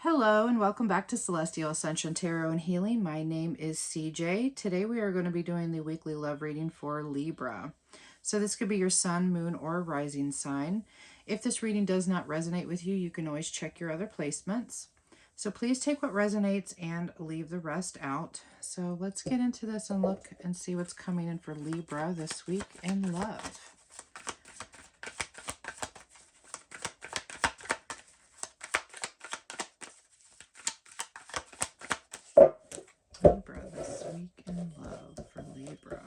Hello and welcome back to Celestial Ascension Tarot and Healing. My name is CJ. Today we are going to be doing the weekly love reading for Libra. So this could be your sun, moon, or rising sign. If this reading does not resonate with you, you can always check your other placements. So please take what resonates and leave the rest out. So let's get into this and look and see what's coming in for Libra this week in love. Libra this week in love for Libra.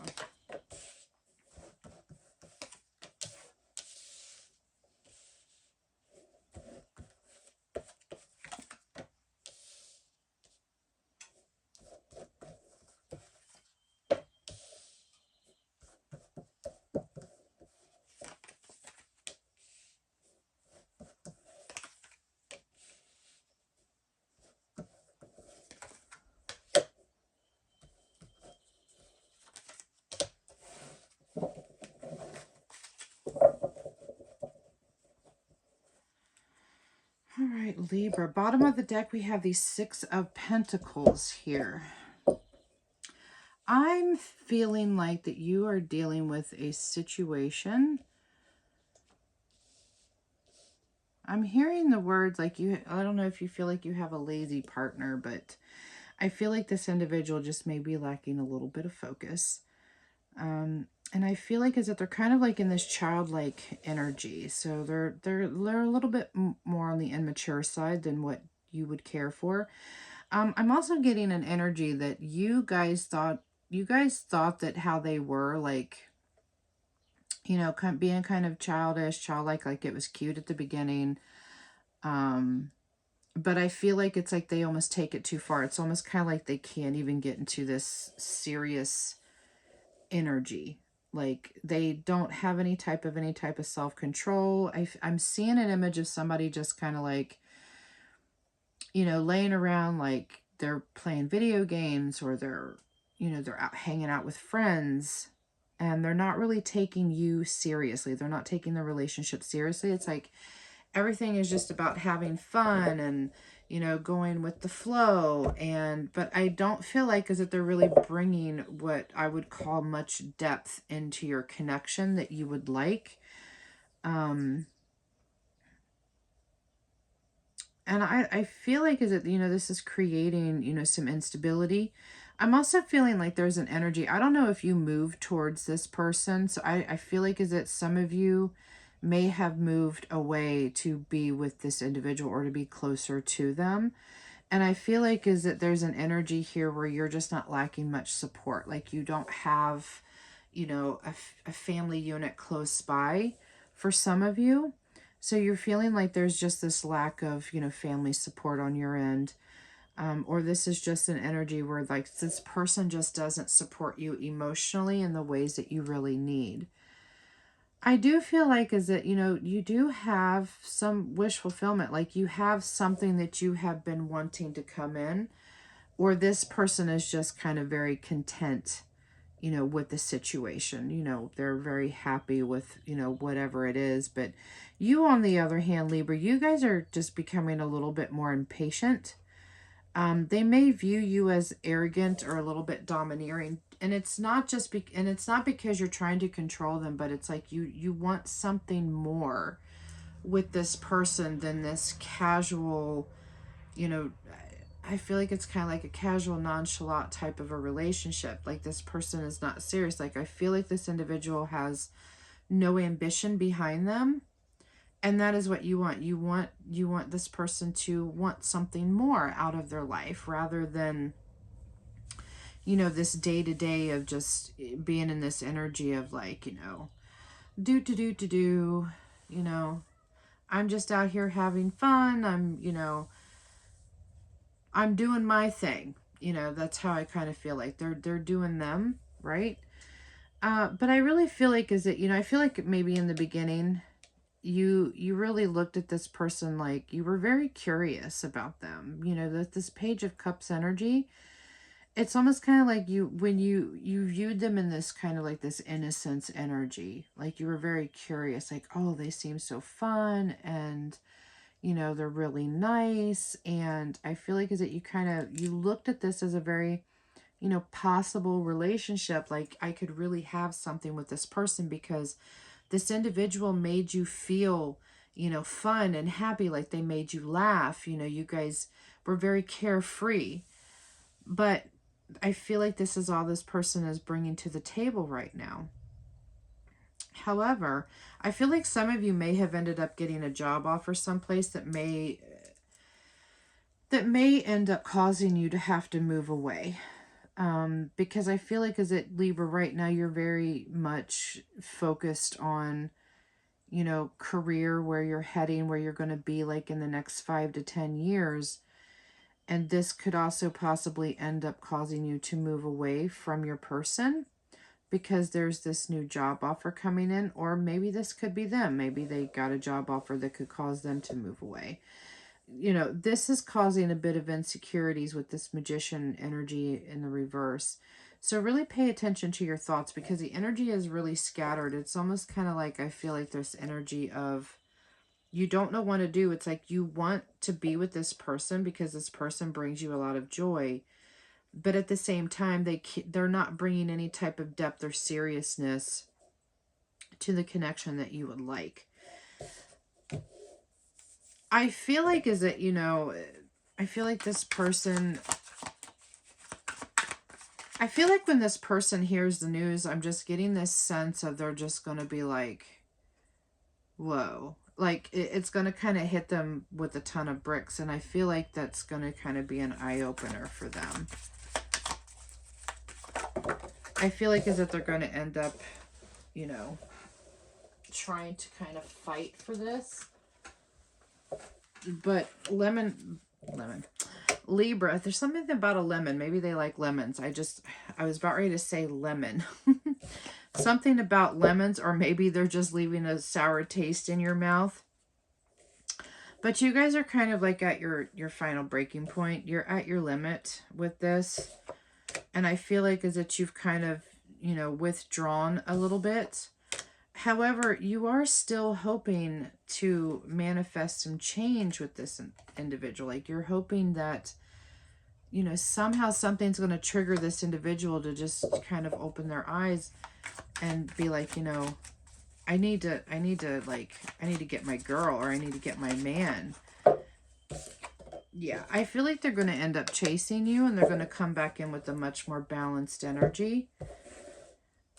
All right, Libra. Bottom of the deck, we have the Six of Pentacles here. I'm feeling like that you are dealing with a situation. I'm hearing the words like I don't know if you feel like you have a lazy partner, but I feel like this individual just may be lacking a little bit of focus. And I feel like is that they're kind of like in this childlike energy. So they're a little bit more on the immature side than what you would care for. I'm also getting an energy that you guys thought that how they were, like, you know, being kind of childlike, like it was cute at the beginning. But I feel like it's like they almost take it too far. It's almost kind of like they can't even get into this serious energy. Like they don't have any type of self-control. I'm seeing an image of somebody just kind of like, you know, laying around, like they're playing video games, or they're, you know, they're out hanging out with friends, and they're not really taking you seriously. They're not taking the relationship seriously. It's like everything is just about having fun and, you know, going with the flow. But I don't feel like is that they're really bringing what I would call much depth into your connection that you would like. And I feel like is that, you know, this is creating, you know, some instability. I'm also feeling like there's an energy. I don't know if you move towards this person. So I feel like is that some of you may have moved away to be with this individual or to be closer to them. And I feel like is that there's an energy here where you're just not lacking much support. Like you don't have, you know, a family unit close by for some of you. So you're feeling like there's just this lack of, you know, family support on your end. Or this is just an energy where like this person just doesn't support you emotionally in the ways that you really need. I do feel like is that, you know, you do have some wish fulfillment. Like you have something that you have been wanting to come in, or this person is just kind of very content, you know, with the situation. You know, they're very happy with, you know, whatever it is. But you, on the other hand, Libra, you guys are just becoming a little bit more impatient. They may view you as arrogant or a little bit domineering, and it's not just and it's not because you're trying to control them, but it's like you want something more with this person than this casual, you know, I feel like it's kind of like a casual, nonchalant type of a relationship. Like this person is not serious. Like I feel like this individual has no ambition behind them. And that is what you want. You want this person to want something more out of their life rather than, you know, this day to day of just being in this energy of like, you know, do, you know, I'm just out here having fun. You know, I'm doing my thing. You know, that's how I kind of feel like they're doing them, right? But I really feel like is that, you know, I feel like maybe in the beginning you really looked at this person like you were very curious about them. You know, that this Page of Cups energy, it's almost kind of like you viewed them in this kind of like this innocence energy. Like you were very curious, like, oh, they seem so fun, and you know, they're really nice. And I feel like is that you looked at this as a very, you know, possible relationship. Like I could really have something with this person because this individual made you feel, you know, fun and happy. Like they made you laugh. You know, you guys were very carefree. But I feel like this is all this person is bringing to the table right now. However, I feel like some of you may have ended up getting a job offer someplace that may end up causing you to have to move away. Because I feel like as it Libra right now, you're very much focused on, you know, career, where you're heading, where you're going to be like in the next 5 to 10 years. And this could also possibly end up causing you to move away from your person because there's this new job offer coming in, or maybe this could be them. Maybe they got a job offer that could cause them to move away. You know, this is causing a bit of insecurities with this magician energy in the reverse. So really pay attention to your thoughts because the energy is really scattered. It's almost kind of like I feel like there's energy of you don't know what to do. It's like you want to be with this person because this person brings you a lot of joy. But at the same time, they're not bringing any type of depth or seriousness to the connection that you would like. I feel like is it, you know, I feel like this person, I feel like when this person hears the news, I'm just getting this sense of they're just going to be like, whoa. Like, it's going to kind of hit them with a ton of bricks. And I feel like that's going to kind of be an eye-opener for them. I feel like is that they're going to end up, you know, trying to kind of fight for this. But Libra, there's something about a lemon. Maybe they like lemons. I was about ready to say lemon. Something about lemons, or maybe they're just leaving a sour taste in your mouth. But you guys are kind of like at your final breaking point. You're at your limit with this. And I feel like is that you've kind of, you know, withdrawn a little bit. However, you are still hoping to manifest some change with this individual. Like you're hoping that, you know, somehow something's going to trigger this individual to just kind of open their eyes and be like, you know, I need to get my girl, or I need to get my man. Yeah, I feel like they're going to end up chasing you, and they're going to come back in with a much more balanced energy.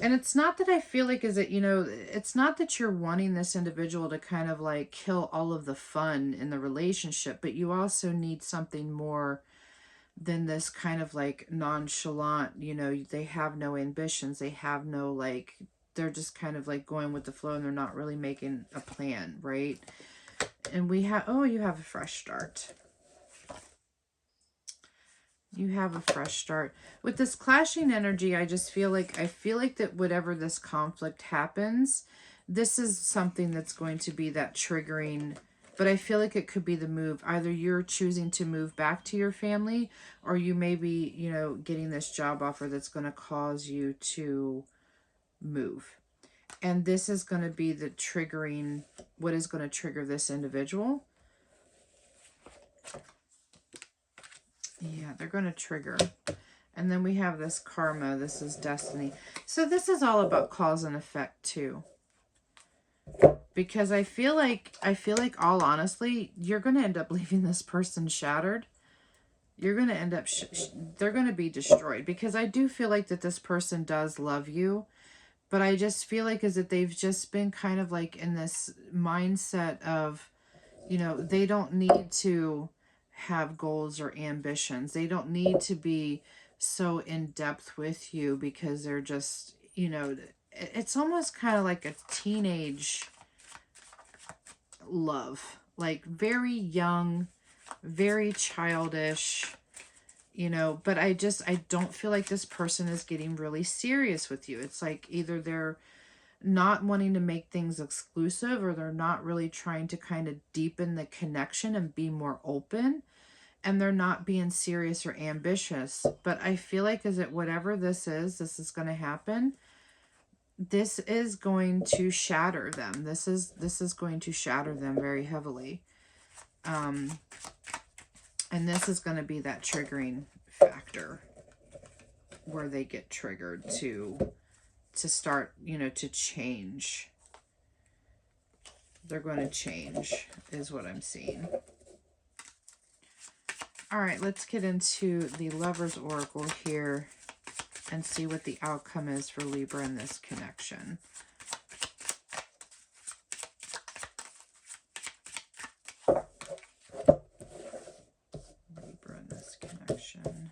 And it's not that I feel like is it, you know, it's not that you're wanting this individual to kind of like kill all of the fun in the relationship, but you also need something more than this kind of like nonchalant, you know, they have no ambitions. They have no like, they're just kind of like going with the flow and they're not really making a plan, right? And we have, oh, you have a fresh start. You have a fresh start. With this clashing energy, I feel like that whatever this conflict happens, this is something that's going to be that triggering, but I feel like it could be the move. Either you're choosing to move back to your family, or you may be, you know, getting this job offer that's going to cause you to move. And this is going to be the triggering, what is going to trigger this individual. Yeah, they're going to trigger. And then we have this karma. This is destiny. So this is all about cause and effect too. Because I feel like all honestly, you're going to end up leaving this person shattered. You're going to end up, they're going to be destroyed. Because I do feel like that this person does love you. But I just feel like is that they've just been kind of like in this mindset of, you know, they don't need to have goals or ambitions. They don't need to be so in depth with you because they're just, you know, it's almost kind of like a teenage love, like very young, very childish, you know, but I don't feel like this person is getting really serious with you. It's like either they're not wanting to make things exclusive, or they're not really trying to kind of deepen the connection and be more open, and they're not being serious or ambitious. But I feel like is it whatever this is going to happen. This is going to shatter them. This is going to shatter them very heavily. And this is going to be that triggering factor where they get triggered to start, to change. They're going to change is what I'm seeing. All right, let's get into the Lover's Oracle here and see what the outcome is for Libra in this connection. Libra in this connection.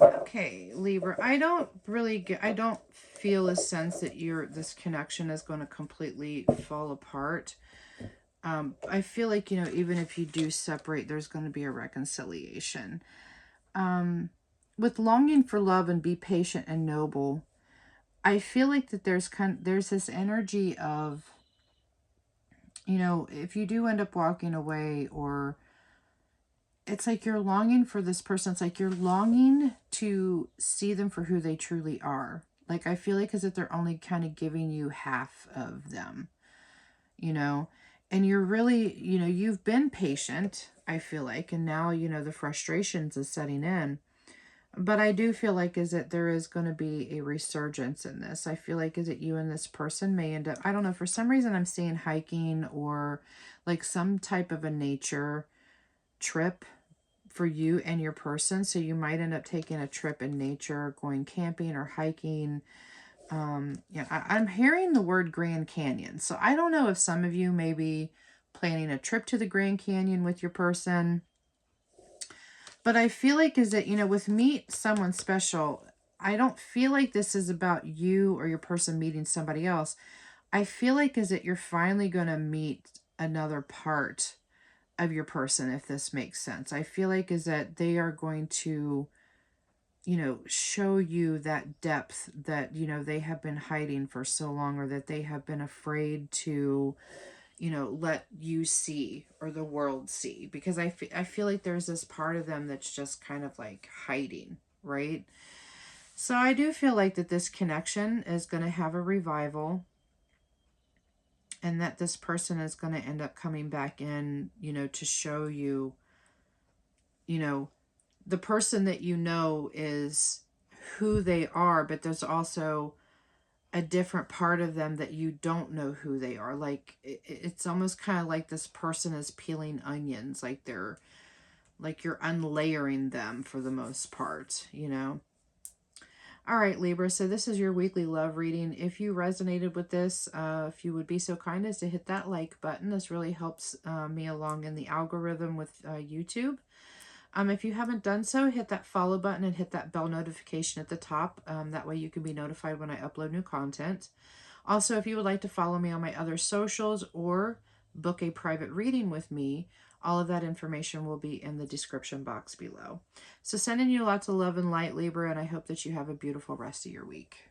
Okay, Libra, I don't feel a sense that this connection is going to completely fall apart. I feel like, even if you do separate, there's going to be a reconciliation. With longing for love and be patient and noble, I feel like that there's this energy of, if you do end up walking away, or it's like you're longing for this person. It's like you're longing to see them for who they truly are. Like, I feel like as if they're only kind of giving you half of them, and you're really, you've been patient, I feel like, and now, the frustrations is setting in. But I do feel like is that there is going to be a resurgence in this. I feel like is that you and this person may end up, I don't know, for some reason I'm seeing hiking or like some type of a nature trip for you and your person. So you might end up taking a trip in nature, going camping or hiking. I'm hearing the word Grand Canyon. So I don't know if some of you may be planning a trip to the Grand Canyon with your person. But I feel like is that, with meet someone special, I don't feel like this is about you or your person meeting somebody else. I feel like is that you're finally going to meet another part of your person, if this makes sense. I feel like is that they are going to, show you that depth that, they have been hiding for so long, or that they have been afraid to, let you see or the world see. Because I feel like there's this part of them that's just kind of like hiding, right? So I do feel like that this connection is going to have a revival, and that this person is going to end up coming back in, to show you, the person that is who they are, but there's also a different part of them that you don't know who they are. Like it's almost kind of like this person is peeling onions, like you're unlayering them for the most part, All right, Libra, so this is your weekly love reading. If you resonated with this, if you would be so kind as to hit that like button, this really helps me along in the algorithm with YouTube. If you haven't done so, hit that follow button and hit that bell notification at the top. That way you can be notified when I upload new content. Also, if you would like to follow me on my other socials or book a private reading with me, all of that information will be in the description box below. So sending you lots of love and light, Libra, and I hope that you have a beautiful rest of your week.